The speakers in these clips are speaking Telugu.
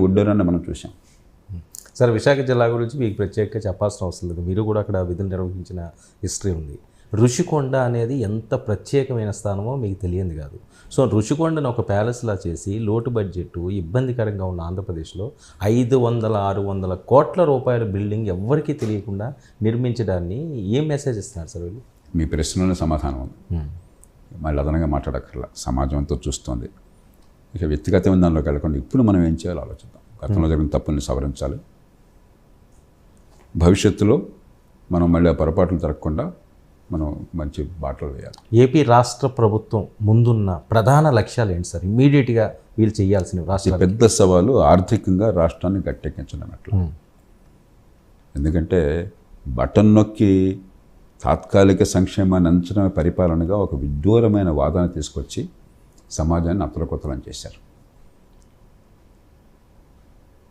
ఉడ్డరని మనం చూసాం. సార్, విశాఖ జిల్లా గురించి మీకు ప్రత్యేకంగా చెప్పాల్సిన అవసరం లేదు, మీరు కూడా అక్కడ విధులు నిర్వహించిన హిస్టరీ ఉంది. ఋషికొండ అనేది ఎంత ప్రత్యేకమైన స్థానమో మీకు తెలియంది కాదు. సో ఋషికొండను ఒక ప్యాలెస్లా చేసి లోటు బడ్జెట్ ఇబ్బందికరంగా ఉన్న ఆంధ్రప్రదేశ్లో 500-600 కోట్ల రూపాయల బిల్డింగ్ ఎవ్వరికీ తెలియకుండా నిర్మించడాన్ని ఏం మెసేజ్ ఇస్తున్నారు సార్ వీళ్ళు? మీ ప్రశ్నలోనే సమాధానం ఉంది. మళ్ళీ అదనంగా మాట్లాడక్కర్లా, సమాజం అంతా చూస్తోంది. ఇక వ్యక్తిగతమైన దానిలోకి వెళ్ళకుండా ఇప్పుడు మనం ఏం చేయాలో ఆలోచిద్దాం. గతంలో జరిగిన తప్పుల్ని సవరించాలి. భవిష్యత్తులో మనం మళ్ళీ ఆ పొరపాట్లు జరగకుండా మనం మంచి బాటలు వేయాలి. ఏపీ రాష్ట్ర ప్రభుత్వం ముందున్న ప్రధాన లక్ష్యాలు ఏంటి సార్? ఇమ్మీడియట్గా వీళ్ళు చేయాల్సిన రాష్ట్ర పెద్ద సవాలు ఆర్థికంగా రాష్ట్రాన్ని గట్టెక్కించడం అట్లా. ఎందుకంటే బటన్ నొక్కి తాత్కాలిక సంక్షేమాన్ని అంచడమే పరిపాలనగా ఒక విడ్డూరమైన వాదన తీసుకొచ్చి సమాజాన్ని అతలకొతలం చేశారు.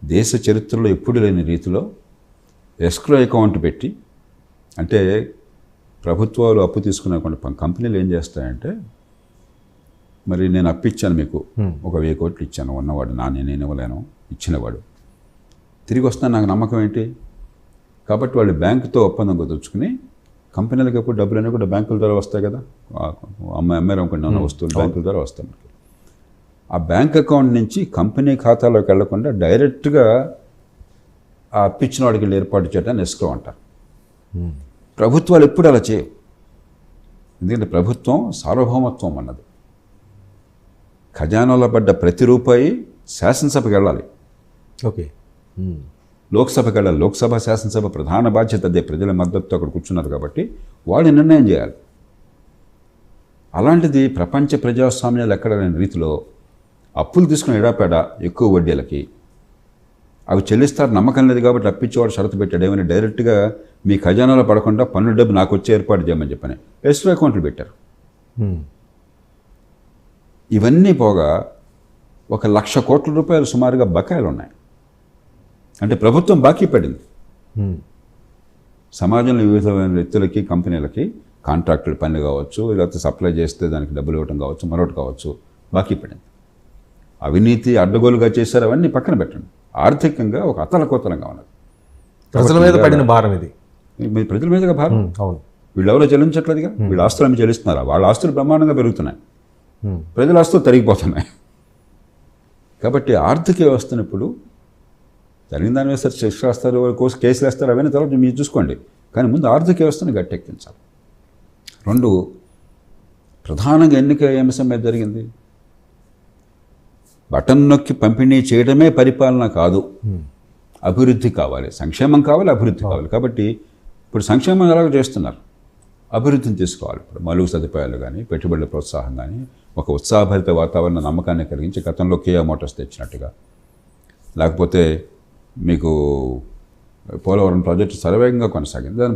దేశ చరిత్రలో ఎప్పుడు లేని రీతిలో ఎస్క్రో అకౌంట్ పెట్టి, అంటే ప్రభుత్వాలు అప్పు తీసుకునే కొన్ని కంపెనీలు ఏం చేస్తాయంటే, మరి నేను అప్పు ఇచ్చాను మీకు, ఒక 1000 కోట్లు ఇచ్చాను, ఉన్నవాడు నేను ఇవ్వలేను, ఇచ్చినవాడు తిరిగి వస్తాను, నాకు నమ్మకం ఏంటి? కాబట్టి వాళ్ళు బ్యాంకుతో ఒప్పందం కుదుర్చుకుని కంపెనీలకు ఎప్పుడు డబ్బులు అనేవి కూడా బ్యాంకుల ద్వారా వస్తాయి కదా, అమ్మాయి అనుకున్న వస్తువులు బ్యాంకుల ద్వారా వస్తాయి. ఆ బ్యాంక్ అకౌంట్ నుంచి కంపెనీ ఖాతాలోకి వెళ్లకుండా డైరెక్ట్గా ఆ అప్పిచ్చిన వాడికి వెళ్ళి ఏర్పాటు చేయడాన్ని ఎస్క్రో అంటారు. ప్రభుత్వాలు ఎప్పుడు అలా చేయవు. ఎందుకంటే ప్రభుత్వం సార్వభౌమత్వం అన్నది. ఖజానాలో పడ్డ ప్రతి రూపాయి శాసనసభకి వెళ్ళాలి. ఓకే, లోక్సభకి వెళ్ళాలి. లోక్సభ శాసనసభ ప్రధాన బాధ్యత అదే. ప్రజల మద్దతుతో అక్కడ కూర్చున్నారు కాబట్టి వాళ్ళు నిర్ణయం చేయాలి. అలాంటిది ప్రపంచ ప్రజాస్వామ్యాలు ఎక్కడ లేని రీతిలో అప్పులు తీసుకుని ఎడాపేడ ఎక్కువ వడ్డీలకి అవి చెల్లిస్తారు నమ్మకం లేదు కాబట్టి అప్పించేవాడు షరతు పెట్టాడు. ఏమైనా డైరెక్ట్గా మీ ఖజానాలో పడకుండా పన్ను డబ్బు నాకు వచ్చే ఏర్పాటు చేయమని చెప్పని ఎస్క్రో అకౌంట్లు పెట్టారు. ఇవన్నీ పోగా 1,00,000 కోట్ల రూపాయలు సుమారుగా బకాయిలు ఉన్నాయి. అంటే ప్రభుత్వం బాకీ పడింది. సమాజంలో వివిధ వ్యక్తులకి, కంపెనీలకి కాంట్రాక్టుల పని కావచ్చు, లేకపోతే సప్లై చేస్తే దానికి డబ్బులు ఇవ్వటం కావచ్చు, మరొకటి కావచ్చు, బాకీ పడింది. అవినీతి అడ్డగోలుగా చేశారు, అవన్నీ పక్కన పెట్టండి. ఆర్థికంగా ఒక అతలకోతలంగా ఉన్నది. ప్రజల మీద పడిన భారం ఇది. ప్రజల మీదుగా భారం. అవును, వీళ్ళు ఎవరో చెల్లించట్లేదుగా. వీళ్ళ ఆస్తులు ఏమి చెల్లిస్తున్నారా? వాళ్ళ ఆస్తులు బ్రహ్మాండంగా పెరుగుతున్నాయి, ప్రజల ఆస్తులు తరిగిపోతున్నాయి. కాబట్టి ఆర్థిక వ్యవస్థను ఇప్పుడు జరిగిన దాని మీద శిక్ష వేస్తారు, కోర్సు కేసులు వేస్తారు, అవన్నీ తర్వాత మీరు చూసుకోండి. కానీ ముందు ఆర్థిక వ్యవస్థను గట్టెక్కించాలి. 2, ప్రధానంగా ఎన్నిక అంశం మీద జరిగింది. బటన్ నొక్కి పంపిణీ చేయడమే పరిపాలన కాదు, అభివృద్ధి కావాలి, సంక్షేమం కావాలి, అభివృద్ధి కావాలి. కాబట్టి ఇప్పుడు సంక్షేమం ఎలాగో చేస్తున్నారు, అభివృద్ధిని తీసుకోవాలి. ఇప్పుడు మౌలిక సదుపాయాలు కానీ, పెట్టుబడుల ప్రోత్సాహం కానీ, ఒక ఉత్సాహభరిత వాతావరణ నమ్మకాన్ని కలిగించి గతంలో కియా మోటార్స్ తెచ్చినట్టుగా, లేకపోతే మీకు పోలవరం ప్రాజెక్టు శరవేగంగా కొనసాగింది. దాని